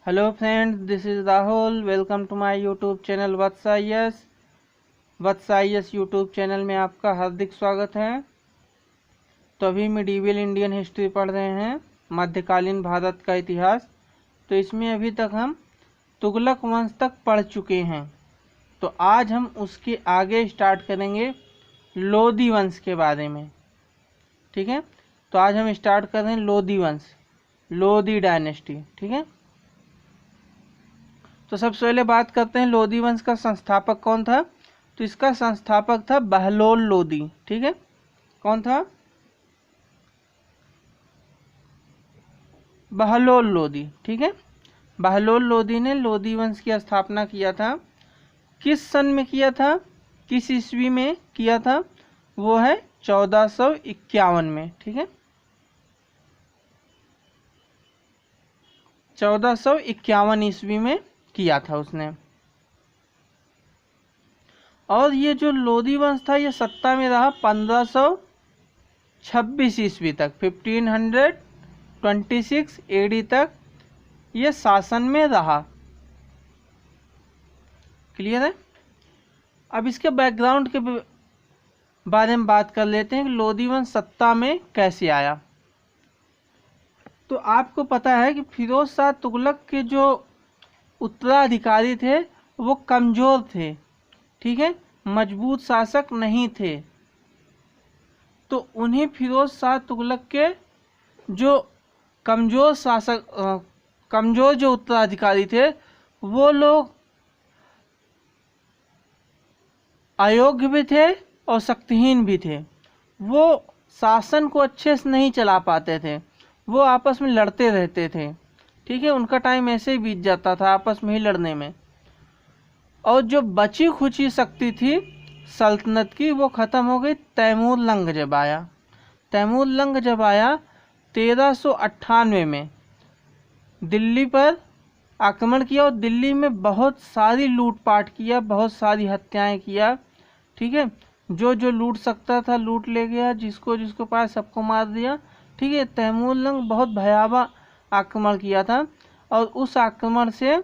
Hello friends, this is Rahul. Welcome to my YouTube channel Vats YouTube channel में आपका हार्दिक स्वागत है। तो अभी मिडीवल इंडियन हिस्ट्री पढ़ रहे हैं, मध्यकालीन भारत का इतिहास। तो इसमें अभी तक हम तुगलक वंश तक पढ़ चुके हैं। तो आज हम उसके आगे स्टार्ट करेंगे लोदी वंश के बारे में। ठीक है, तो आज हम स्टार्ट कर रहे हैं लोदी वंश, लोदी डायनेस्टी। ठीक है, तो सबसे पहले बात करते हैं लोदी वंश का संस्थापक कौन था। तो इसका संस्थापक था बहलोल लोदी। ठीक है, कौन था? बहलोल लोदी। ठीक है, बहलोल लोदी ने लोदी वंश की स्थापना किया था। किस सन में किया था, किस ईस्वी में किया था? वो है 1451 में। ठीक है, 1451 ईस्वी में किया था उसने। और ये जो लोदी वंश था ये सत्ता में रहा 1526 ईस्वी तक, 1526 एडी तक ये शासन में रहा। क्लियर है? अब इसके बैकग्राउंड के बारे में बात कर लेते हैं कि लोदी वंश सत्ता में कैसे आया। तो आपको पता है कि फिरोज शाह तुगलक के जो उत्तराधिकारी थे वो कमज़ोर थे। ठीक है, मजबूत शासक नहीं थे। तो उन्हीं फिरोज शाह तुगलक के जो कमज़ोर कमज़ोर जो उत्तराधिकारी थे वो लोग अयोग्य भी थे और शक्तिहीन भी थे। वो शासन को अच्छे से नहीं चला पाते थे, वो आपस में लड़ते रहते थे। ठीक है, उनका टाइम ऐसे ही बीत जाता था आपस में ही लड़ने में। और जो बची खुची शक्ति थी सल्तनत की वो ख़त्म हो गई तैमूर लंग जब आया। तैमूर लंग जब आया 1398 में दिल्ली पर आक्रमण किया और दिल्ली में बहुत सारी लूटपाट किया, बहुत सारी हत्याएं किया। ठीक है, जो जो लूट सकता था लूट ले गया, जिसको जिसको पाया सबको मार दिया। ठीक है, तैमूर लंग बहुत भयावह आक्रमण किया था और उस आक्रमण से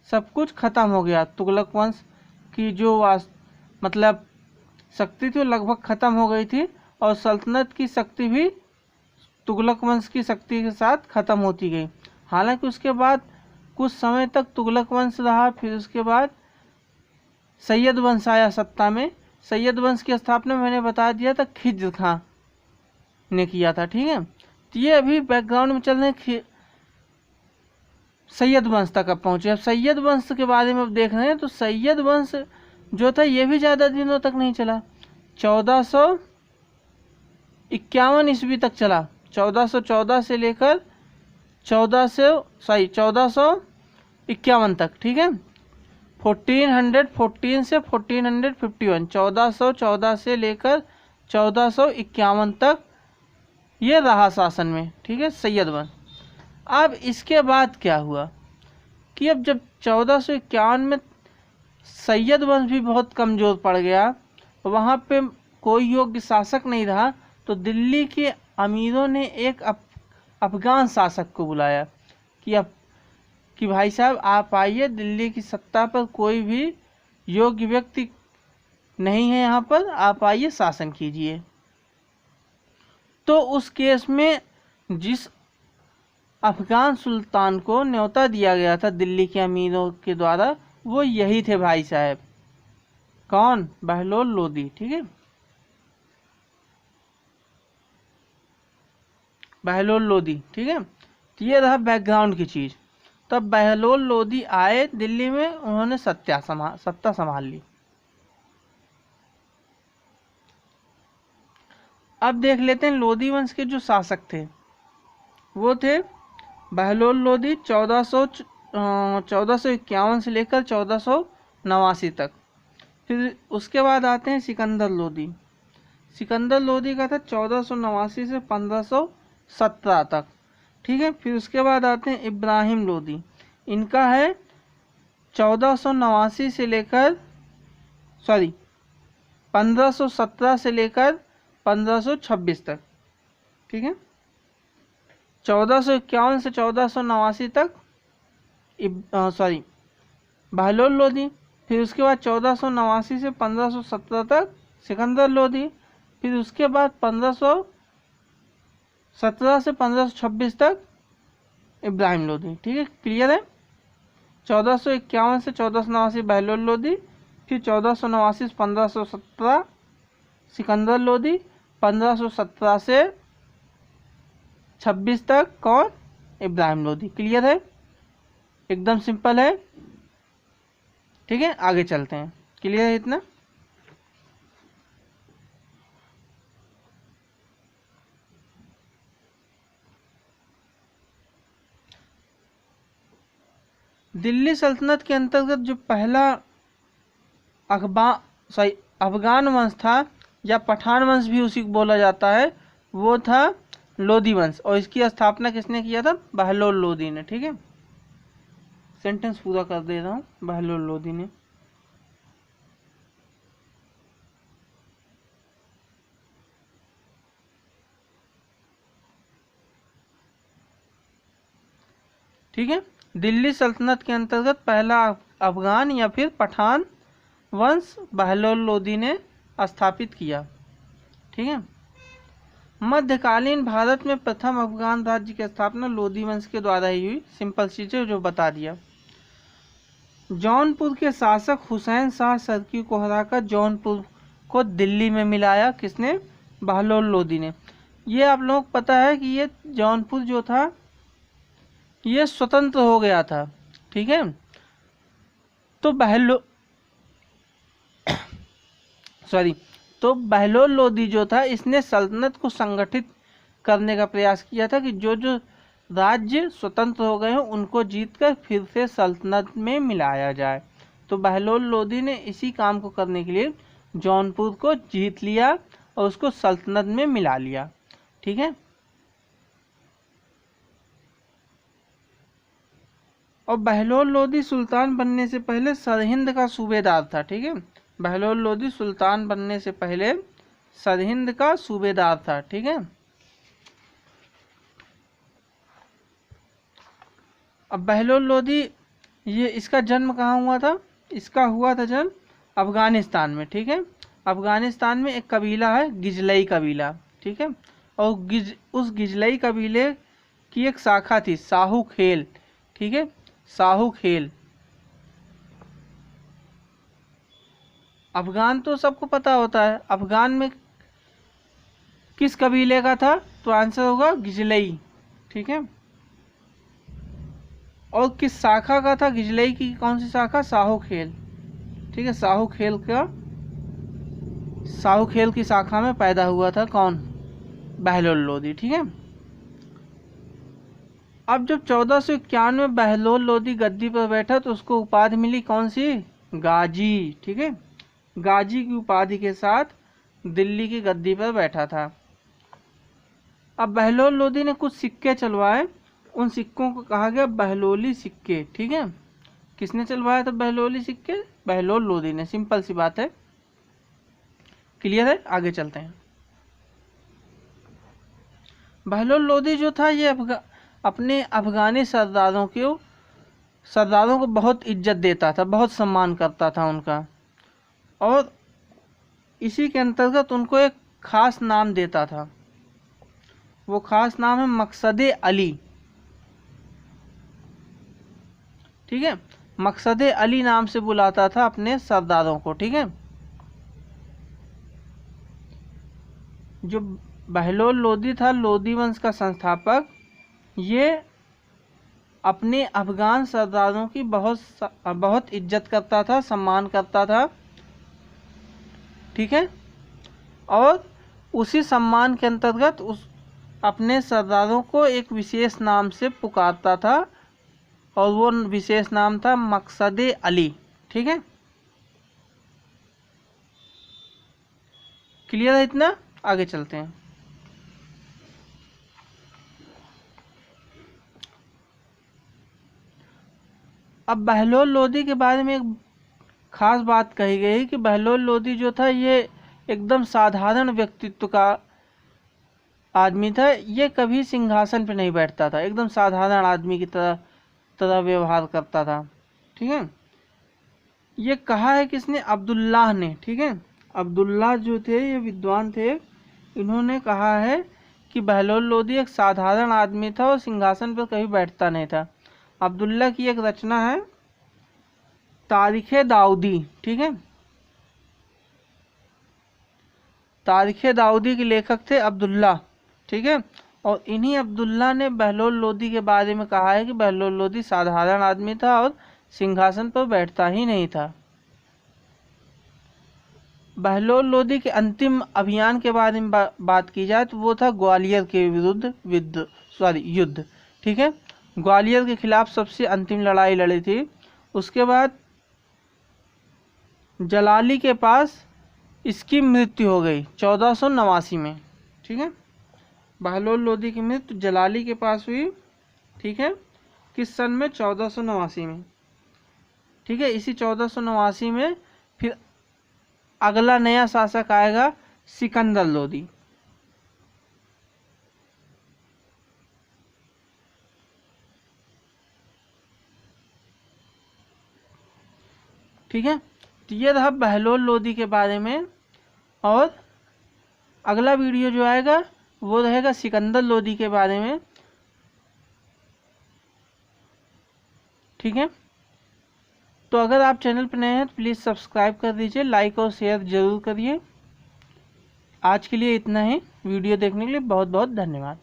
सब कुछ खत्म हो गया। तुगलक वंश की जो मतलब शक्ति थी वो लगभग खत्म हो गई थी और सल्तनत की शक्ति भी तुगलक वंश की शक्ति के साथ खत्म होती गई। हालांकि उसके बाद कुछ समय तक तुगलक वंश रहा, फिर उसके बाद सैयद वंश आया सत्ता में। सैयद वंश की स्थापना मैंने बता दिया था खिज्र खां ने किया था। ठीक है, तो ये अभी बैकग्राउंड में चल रहे सैयद वंश तक अब पहुंचे। अब सैयद वंश के बारे में अब देख रहे हैं। तो सैयद वंश जो था ये भी ज़्यादा दिनों तक नहीं चला, 1451 ईस्वी तक चला। 1414 से लेकर 1451 तक। ठीक है, 1414 से 1451, 1414 से लेकर 1451 तक ये रहा शासन में। ठीक है, सैयद वंश। अब इसके बाद क्या हुआ कि अब जब 1451 में सैयद वंश भी बहुत कमज़ोर पड़ गया, वहाँ पे कोई योग्य शासक नहीं रहा, तो दिल्ली के अमीरों ने एक अफगान शासक को बुलाया कि भाई साहब आप आइए, दिल्ली की सत्ता पर कोई भी योग्य व्यक्ति नहीं है यहाँ पर, आप आइए शासन कीजिए। तो उस केस में जिस अफगान सुल्तान को न्योता दिया गया था दिल्ली के अमीरों के द्वारा वो यही थे भाई साहब। कौन? बहलोल लोदी। ठीक है, बहलोल लोदी। ठीक है, तो ये रहा बैकग्राउंड की चीज़। तब बहलोल लोदी आए दिल्ली में, उन्होंने सत्ता संभाल ली। अब देख लेते हैं लोदी वंश के जो शासक थे वो थे बहलोल लोदी 1451 से लेकर 1489 तक। फिर उसके बाद आते हैं सिकंदर लोदी। सिकंदर लोदी का था 1489 से 1517 तक। ठीक है, फिर उसके बाद आते हैं इब्राहिम लोदी। इनका है 1489 से लेकर 1517 से लेकर 1526 तक। ठीक है, 1451 से 1489 तक सॉरी बहलोल लोदी। फिर उसके बाद 1489 से 1517 तक सिकंदर लोदी। फिर उसके बाद 1517 से 1526 तक इब्राहिम लोदी। ठीक है, क्लियर है। 1451 से 1489 बहलोल लोदी। फिर 1489 से 1517 सिकंदर लोदी। 1517 से 26 तक कौन? इब्राहिम लोदी। क्लियर है, एकदम सिंपल है। ठीक है, आगे चलते हैं। क्लियर है इतना? दिल्ली सल्तनत के अंतर्गत जो पहला अफगान वंश था, या पठान वंश भी उसी को बोला जाता है, वो था लोदी वंश। और इसकी स्थापना किसने किया था? बहलोल लोदी ने। ठीक है, सेंटेंस पूरा कर दे रहा हूँ, बहलोल लोदी ने। ठीक है, दिल्ली सल्तनत के अंतर्गत पहला अफगान या फिर पठान वंश बहलोल लोदी ने स्थापित किया। ठीक है, मध्यकालीन भारत में प्रथम अफगान राज्य की स्थापना लोदी वंश के द्वारा ही हुई। सिंपल चीजें जो बता दिया। जौनपुर के शासक हुसैन शाह सरकी को हराकर जौनपुर को दिल्ली में मिलाया। किसने? बहलोल लोदी ने। ये आप लोगों को पता है कि ये जौनपुर जो था ये स्वतंत्र हो गया था। ठीक है, तो बहलोल लोदी जो था, इसने सल्तनत को संगठित करने का प्रयास किया था कि जो जो राज्य स्वतंत्र हो गए हैं उनको जीतकर फिर से सल्तनत में मिलाया जाए। तो बहलोल लोदी ने इसी काम को करने के लिए जौनपुर को जीत लिया और उसको सल्तनत में मिला लिया। ठीक है, और बहलोल लोदी सुल्तान बनने से पहले सरहिंद का सूबेदार था। ठीक है, बहलोल लोदी सुल्तान बनने से पहले सरहिंद का सूबेदार था। ठीक है, अब बहलोल लोदी, ये इसका जन्म कहाँ हुआ था? इसका हुआ था जन्म अफगानिस्तान में। ठीक है, अफगानिस्तान में एक कबीला है गिजलई कबीला। ठीक है, और उस गिजलई कबीले की एक शाखा थी साहू खेल। ठीक है, साहू खेल। अफगान तो सबको पता होता है, अफगान में किस कबीले का था? तो आंसर होगा गिजलई। ठीक है, और किस शाखा का था? गिजलई की कौन सी शाखा? साहू खेल। ठीक है, साहू खेल की शाखा में पैदा हुआ था कौन? बहलोल लोदी। ठीक है, अब जब 1491 में बहलोल लोदी गद्दी पर बैठा तो उसको उपाधि मिली कौन सी? गाजी। ठीक है, गाजी की उपाधि के साथ दिल्ली की गद्दी पर बैठा था। अब बहलोल लोदी ने कुछ सिक्के चलवाए, उन सिक्कों को कहा गया बहलोली सिक्के। ठीक है, किसने चलवाया था बहलोली सिक्के? बहलोल लोदी ने। सिंपल सी बात है, क्लियर है। आगे चलते हैं। बहलोल लोदी जो था ये अपने अफगानी सरदारों को बहुत इज्जत देता था, बहुत सम्मान करता था उनका, और इसी के अंतर्गत उनको एक खास नाम देता था। वो खास नाम है मकसदे अली। ठीक है, मकसदे अली नाम से बुलाता था अपने सरदारों को। ठीक है, जो बहलोल लोदी था लोदी वंश का संस्थापक, ये अपने अफगान सरदारों की बहुत इज्जत करता था, सम्मान करता था। ठीक है, और उसी सम्मान के अंतर्गत अपने सरदारों को एक विशेष नाम से पुकारता था, और वो विशेष नाम था मकसदे अली। ठीक है, क्लियर है इतना? आगे चलते हैं। अब बहलोल लोदी के बारे में एक खास बात कही गई कि बहलोल लोदी जो था ये एकदम साधारण व्यक्तित्व का आदमी था। ये कभी सिंहासन पे नहीं बैठता था, एकदम साधारण आदमी की तरह तरह व्यवहार करता था। ठीक है, ये कहा है किसने? अब्दुल्लाह ने। ठीक है, अब्दुल्लाह जो थे ये विद्वान थे, इन्होंने कहा है कि बहलोल लोदी एक साधारण आदमी था और सिंहासन पर कभी बैठता नहीं था। अब्दुल्ला की एक रचना है तारीख दाऊदी। ठीक है, तारीख दाऊदी के लेखक थे अब्दुल्ला। ठीक है, और इन्हीं अब्दुल्ला ने बहलोल लोदी के बारे में कहा है कि बहलोल लोदी साधारण आदमी था और सिंहासन पर बैठता ही नहीं था। बहलोल लोदी के अंतिम अभियान के बारे में बात की जाए तो वो था ग्वालियर के विरुद्ध युद्ध। ठीक है, ग्वालियर के खिलाफ सबसे अंतिम लड़ाई लड़ी थी। उसके बाद जलाली के पास इसकी मृत्यु हो गई 1489 में। ठीक है, बहलोल लोदी की मृत्यु जलाली के पास हुई। ठीक है, किस सन में? 1489 में। ठीक है, इसी 1489 में फिर अगला नया शासक आएगा सिकंदर लोदी। ठीक है, तो ये रहा बहलोल लोदी के बारे में। और अगला वीडियो जो आएगा वो रहेगा सिकंदर लोदी के बारे में। ठीक है, तो अगर आप चैनल पर नए हैं तो प्लीज़ सब्सक्राइब कर दीजिए, लाइक और शेयर ज़रूर करिए। आज के लिए इतना ही। वीडियो देखने के लिए बहुत बहुत धन्यवाद।